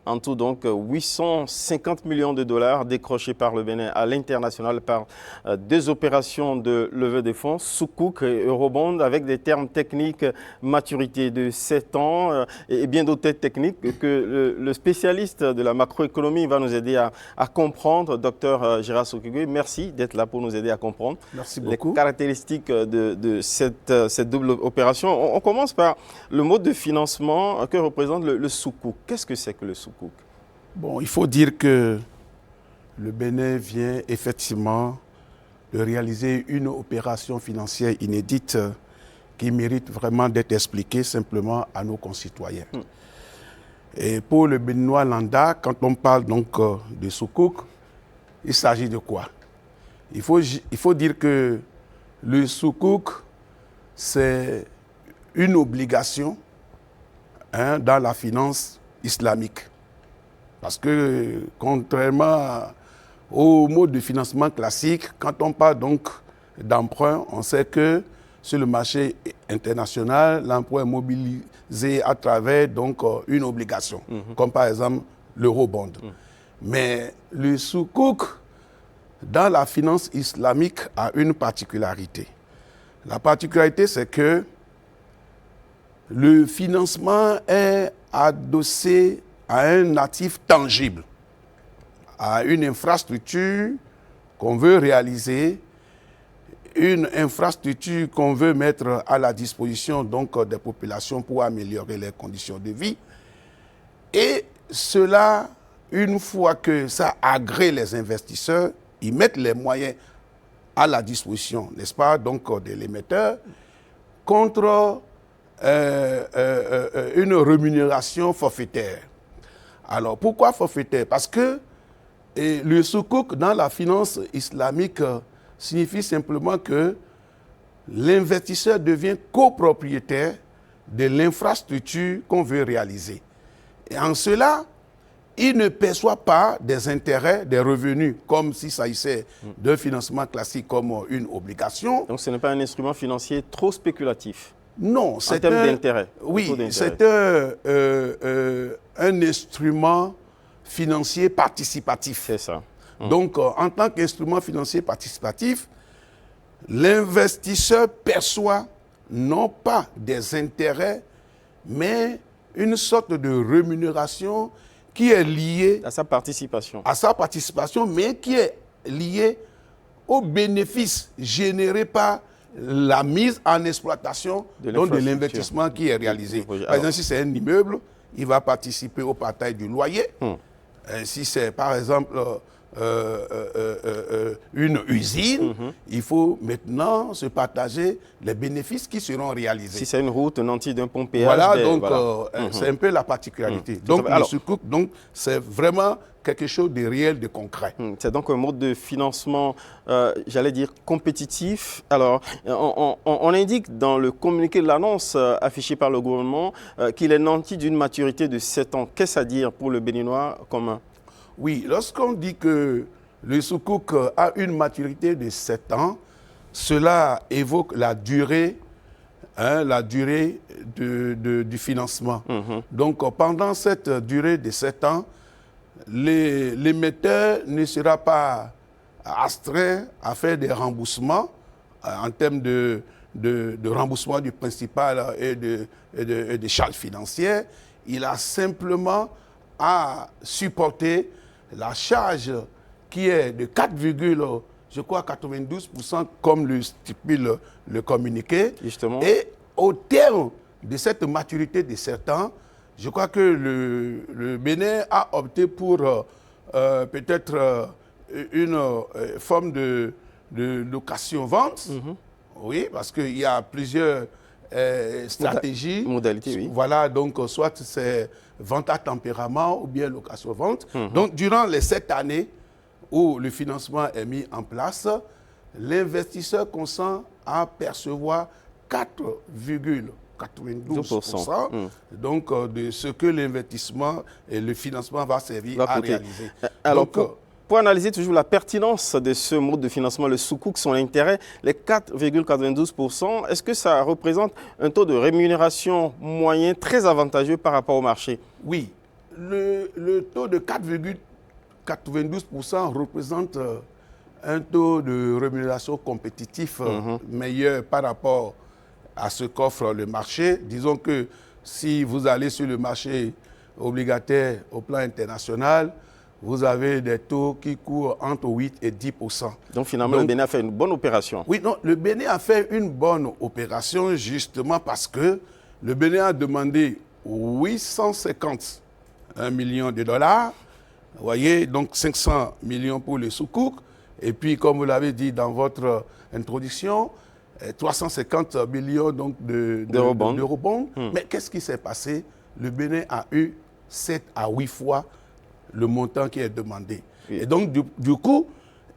En tout, donc, 850 millions de dollars décrochés par le Bénin à l'international par deux opérations de levée de fonds, Soukouk et Eurobond, avec des termes techniques, maturité de 7 ans et bien d'autres techniques que le spécialiste de la macroéconomie va nous aider à comprendre. Docteur Gérard Soukoué, merci d'être là pour nous aider à comprendre les caractéristiques de cette double opération. On commence par le mode de financement que représente le Soukouk. Qu'est-ce que c'est que le Soukouk? Bon, il faut dire que le Bénin vient effectivement de réaliser une opération financière inédite qui mérite vraiment d'être expliquée simplement à nos concitoyens. Et pour le Béninois lambda, quand on parle donc de Soukouk, il s'agit de quoi? Il faut dire que le Soukouk, c'est une obligation dans la finance islamique. Parce que contrairement au mode de financement classique, quand on parle donc d'emprunt, on sait que sur le marché international, l'emprunt est mobilisé à travers donc, une obligation, comme par exemple l'eurobond. Mais le Soukouk, dans la finance islamique, a une particularité. La particularité, c'est que le financement est adossé à un actif tangible, à une infrastructure qu'on veut réaliser, une infrastructure qu'on veut mettre à la disposition donc, des populations pour améliorer les conditions de vie. Et cela, une fois que ça agrée les investisseurs, ils mettent les moyens à la disposition, n'est-ce pas, donc de l'émetteur, contre une rémunération forfaitaire. Alors, pourquoi forfaitaire? Parce que le Soukouk dans la finance islamique signifie simplement que l'investisseur devient copropriétaire de l'infrastructure qu'on veut réaliser. Et en cela, il ne perçoit pas des intérêts, des revenus, comme s'il s'agissait d'un financement classique comme une obligation. Donc ce n'est pas un instrument financier trop spéculatif? Non, c'est en termes d'intérêt. Oui, c'est un instrument financier participatif. C'est ça. Donc, en tant qu'instrument financier participatif, l'investisseur perçoit non pas des intérêts, mais une sorte de rémunération qui est liée à sa participation. Mais qui est liée aux bénéfices générés par la mise en exploitation de l'investissement qui est réalisé. Par exemple, si c'est un immeuble, il va participer au partage du loyer. Si c'est, par exemple, une usine, il faut maintenant se partager les bénéfices qui seront réalisés. Si c'est une route nantie d'un pont péage. Voilà, donc c'est un peu la particularité. Donc le Soukouk, c'est vraiment quelque chose de réel, de concret. C'est donc un mode de financement, j'allais dire, compétitif. Alors, on indique dans le communiqué de l'annonce affiché par le gouvernement qu'il est nanti d'une maturité de 7 ans. Qu'est-ce à dire pour le Béninois commun? Oui, lorsqu'on dit que le Soukouk a une maturité de 7 ans, cela évoque la durée du financement. Donc, pendant cette durée de 7 ans, l'émetteur ne sera pas astreint à faire des remboursements en termes de remboursement du principal et de charges financières. Il a simplement à supporter la charge qui est de 4,92% comme le stipule le communiqué. Justement. Et au terme de cette maturité de 7 ans, je crois que le Bénin a opté pour peut-être une forme de location-vente. Oui, parce qu'il y a plusieurs stratégies. Modalités, oui. Voilà, donc soit c'est vente à tempérament ou bien location-vente. Donc, durant les 7 années où le financement est mis en place, l'investisseur consent à percevoir 4,92% donc de ce que l'investissement et le financement va servir à réaliser. Alors, pour analyser toujours la pertinence de ce mode de financement, le Soukouk, son intérêt, les 4,92%, est-ce que ça représente un taux de rémunération moyen très avantageux par rapport au marché? Oui. le taux de 4,92% représente un taux de rémunération compétitif meilleur par rapport à ce qu'offre le marché. Disons que si vous allez sur le marché obligataire au plan international, vous avez des taux qui courent entre 8 et 10%. Donc finalement, le Bénin a fait une bonne opération. Oui, non, le Bénin a fait une bonne opération justement parce que le Bénin a demandé 851 millions de dollars. Vous voyez, donc 500 millions pour les soukouk. Et puis, comme vous l'avez dit dans votre introduction, 350 millions donc d'eurobonds. Mais qu'est-ce qui s'est passé? Le Bénin a eu 7 à 8 fois le montant qui est demandé. Oui. Et donc, du coup,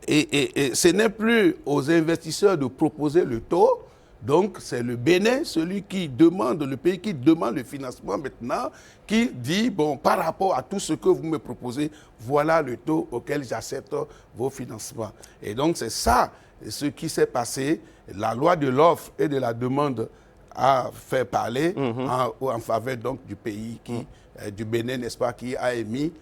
ce n'est plus aux investisseurs de proposer le taux. Donc, c'est le Bénin, celui qui demande, le pays qui demande le financement maintenant, qui dit, bon, par rapport à tout ce que vous me proposez, voilà le taux auquel j'accepte vos financements. Et donc, c'est ça ce qui s'est passé. La loi de l'offre et de la demande a fait parler en faveur donc, du pays, du Bénin, n'est-ce pas, qui a émis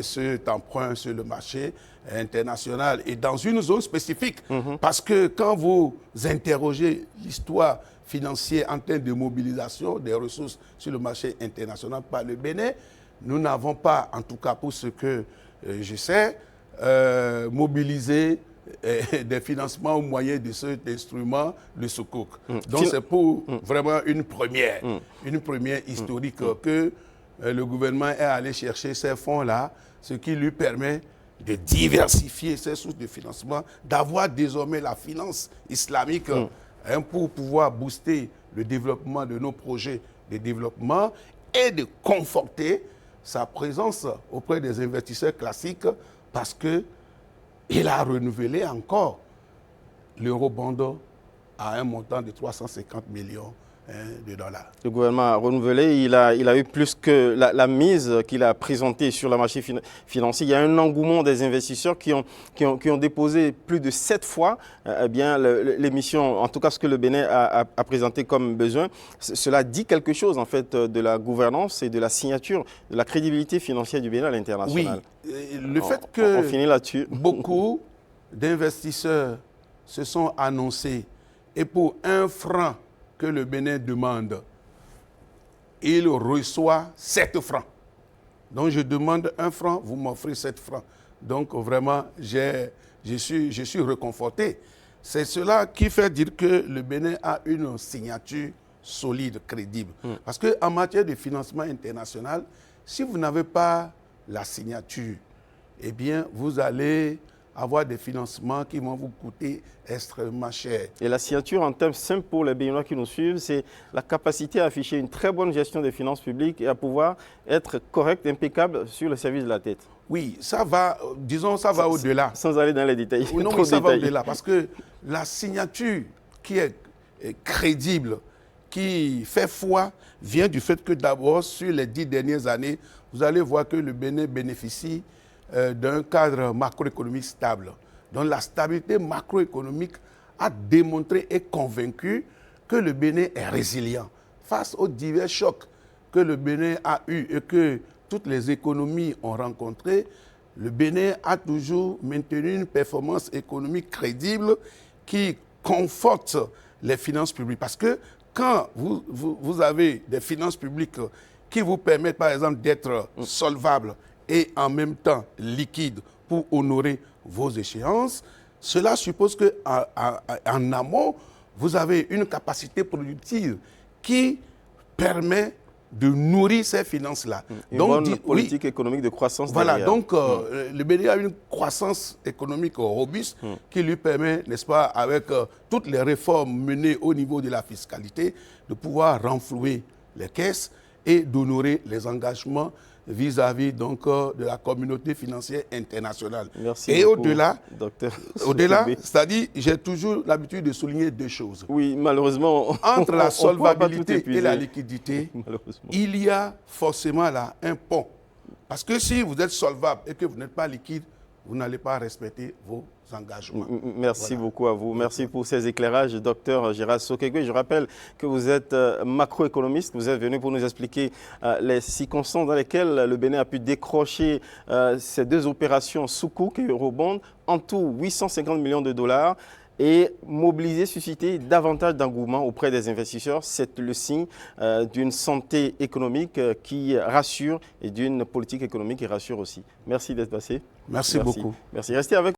cet emprunt sur le marché international et dans une zone spécifique. Parce que quand vous interrogez l'histoire financière en termes de mobilisation des ressources sur le marché international par le Bénin, nous n'avons pas, en tout cas pour ce que je sais, mobilisé des financements au moyen de cet instrument, le Soukouk. Donc c'est pour vraiment une première historique que le gouvernement est allé chercher ces fonds-là, ce qui lui permet de diversifier ses sources de financement, d'avoir désormais la finance islamique pour pouvoir booster le développement de nos projets de développement et de conforter sa présence auprès des investisseurs classiques parce qu'il a renouvelé encore l'eurobond à un montant de 350 millions de dollars. Le gouvernement a renouvelé, il a eu plus que la mise qu'il a présentée sur le marché financier. Il y a un engouement des investisseurs qui ont déposé plus de 7 fois l'émission, en tout cas ce que le Bénin a présenté comme besoin. Cela dit quelque chose en fait de la gouvernance et de la signature, de la crédibilité financière du Bénin à l'international. Oui, le fait que on finit là-dessus. Beaucoup d'investisseurs se sont annoncés et pour 1 franc que le Bénin demande, il reçoit 7 francs. Donc je demande 1 franc, vous m'offrez 7 francs. Donc vraiment, je suis réconforté. C'est cela qui fait dire que le Bénin a une signature solide, crédible. Parce qu'en matière de financement international, si vous n'avez pas la signature, eh bien, vous allez avoir des financements qui vont vous coûter extrêmement cher. Et la signature, en termes simples pour les Béninois qui nous suivent, c'est la capacité à afficher une très bonne gestion des finances publiques et à pouvoir être correct, impeccable sur le service de la tête. Oui, ça va, disons, ça va au-delà. Sans aller dans les détails. Non, mais ça va au-delà parce que la signature qui est crédible, qui fait foi, vient du fait que d'abord, sur les 10 dernières années, vous allez voir que le Bénin bénéficie d'un cadre macroéconomique stable. Donc la stabilité macroéconomique a démontré et convaincu que le Bénin est résilient face aux divers chocs que le Bénin a eus et que toutes les économies ont rencontrés. Le Bénin a toujours maintenu une performance économique crédible qui conforte les finances publiques. Parce que quand vous avez des finances publiques qui vous permettent par exemple d'être solvables et en même temps liquide pour honorer vos échéances, cela suppose qu'en amont, vous avez une capacité productive qui permet de nourrir ces finances-là. Une bonne politique économique de croissance. Voilà, donc le Bénin a une croissance économique robuste qui lui permet, n'est-ce pas, avec toutes les réformes menées au niveau de la fiscalité, de pouvoir renflouer les caisses et d'honorer les engagements vis-à-vis donc de la communauté financière internationale. Merci et beaucoup, au-delà, au-delà, c'est-à-dire, j'ai toujours l'habitude de souligner 2 choses. Oui, malheureusement. Entre la solvabilité et la liquidité, il y a forcément là un pont. Parce que si vous êtes solvable et que vous n'êtes pas liquide, vous n'allez pas respecter vos engagements. Merci beaucoup à vous. Merci pour ces éclairages, docteur Gérald Sokegwe. Je rappelle que vous êtes macroéconomiste. Vous êtes venu pour nous expliquer les circonstances dans lesquelles le Bénin a pu décrocher ces deux opérations Soukouk et Eurobond, en tout 850 millions de dollars. Et mobiliser, susciter davantage d'engouement auprès des investisseurs, c'est le signe d'une santé économique qui rassure et d'une politique économique qui rassure aussi. Merci d'être passé. Merci beaucoup. Merci. Restez avec